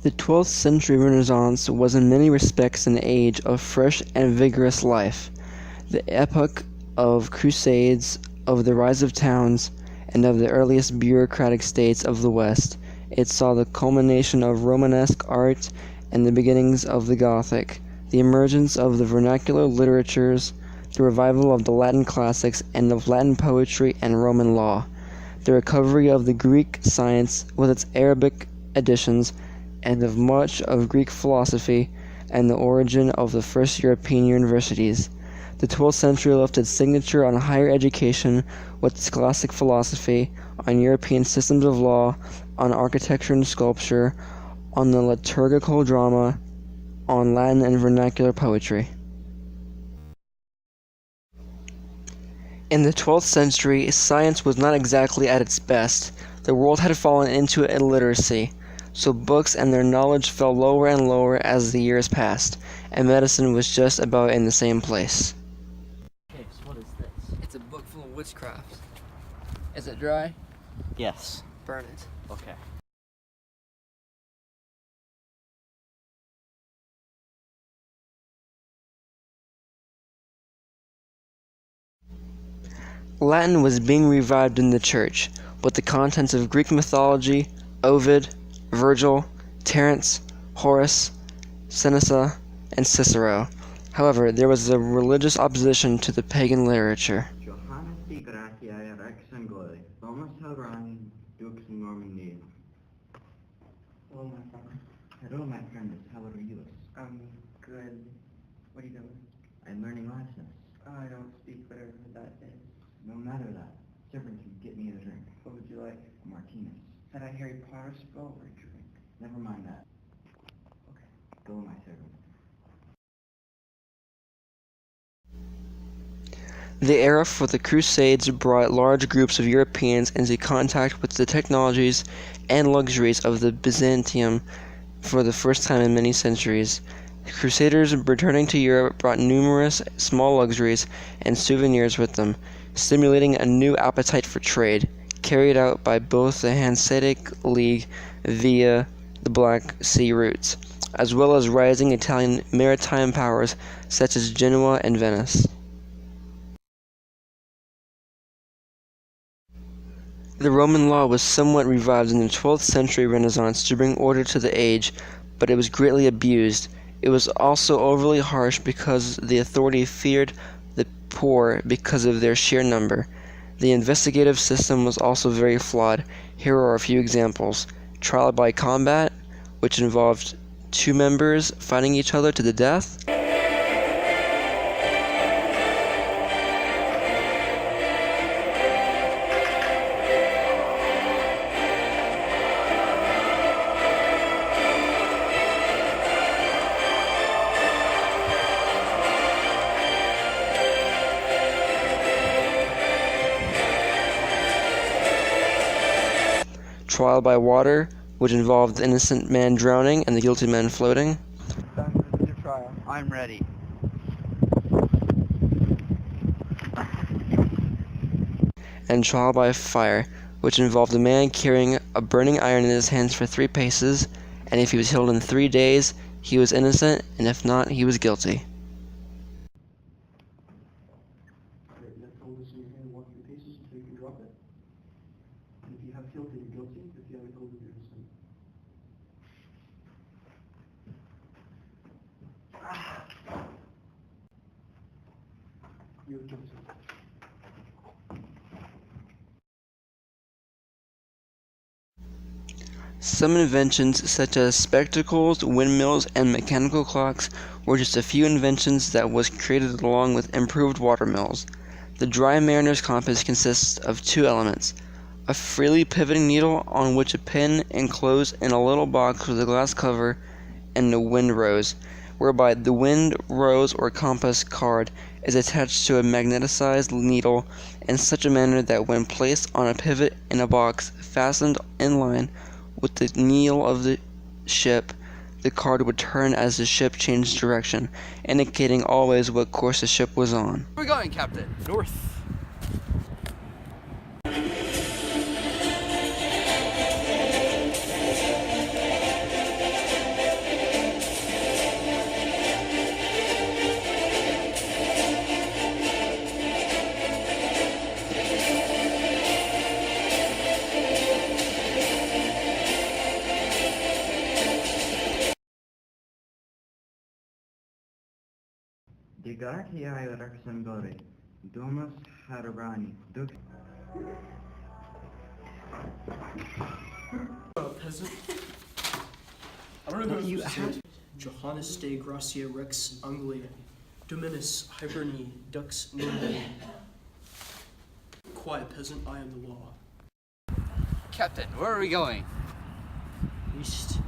The 12th century Renaissance was in many respects an age of fresh and vigorous life, the epoch of crusades, of the rise of towns, and of the earliest bureaucratic states of the West. It saw the culmination of Romanesque art and the beginnings of the Gothic, the emergence of the vernacular literatures, the revival of the Latin classics and of Latin poetry and Roman law, the recovery of the Greek science with its Arabic additions, and of much of Greek philosophy, and the origin of the first European universities. The 12th century left its signature on higher education with scholastic philosophy, on European systems of law, on architecture and sculpture, on the liturgical drama, on Latin and vernacular poetry. In the 12th century, science was not exactly at its best. The world had fallen into illiteracy, so books and their knowledge fell lower and lower as the years passed, and medicine was just about in the same place. Okay, so what is this? It's a book full of witchcraft. Is it dry? Yes. Burn it. Okay. Latin was being revived in the church, with the contents of Greek mythology, Ovid, Virgil, Terence, Horace, Seneca, and Cicero. However, there was a religious opposition to the pagan literature. Johannes de Gratiae Rex Angoli, Thomas Helrani, Dux Normandy. Hello, my friend. Hello, my friend. How are you? I'm good. What are you doing? I'm learning Latin. I don't speak whatever that is. No matter that. Servant can get me a drink. What would you like? A Martinez. Had I Harry Potter spell or drink? Never mind that. Okay. Go, my servant. The era for the Crusades brought large groups of Europeans into contact with the technologies and luxuries of the Byzantium for the first time in many centuries. The Crusaders returning to Europe brought numerous small luxuries and souvenirs with them, stimulating a new appetite for trade, carried out by both the Hanseatic League via the Black Sea routes, as well as rising Italian maritime powers such as Genoa and Venice. The Roman law was somewhat revived in the 12th century Renaissance to bring order to the age, but it was greatly abused. It was also overly harsh because the authority feared the poor because of their sheer number. The investigative system was also very flawed. Here are a few examples. Trial by combat, which involved two members fighting each other to the death. Trial by water, which involved the innocent man drowning and the guilty man floating. Done with your trial. I'm ready. And trial by fire, which involved a man carrying a burning iron in his hands for 3 paces, and if he was killed in 3 days, he was innocent, and if not, he was guilty. Great. Let's hold this in your hand and walk 3 paces until you can drop it. And if you have guilty, you're guilty. If you haven't hold it, you're innocent. You're guilty. Some inventions, such as spectacles, windmills, and mechanical clocks, were just a few inventions that was created along with improved water mills. The dry mariner's compass consists of 2 elements: a freely pivoting needle on which a pin enclosed in a little box with a glass cover, and a wind rose, whereby the wind rose or compass card is attached to a magnetized needle in such a manner that when placed on a pivot in a box fastened in line with the keel of the ship, the card would turn as the ship changed direction, indicating always what course the ship was on. Where are we going, Captain? North. Digatiae rex angulae, domus Herebrani, dux... Peasant. I don't know who you have. Johannes de Gracia Rex Anglia, Dominus Hiberni Dux Nomen. Quiet, peasant, I am the law. Captain, where are we going? East.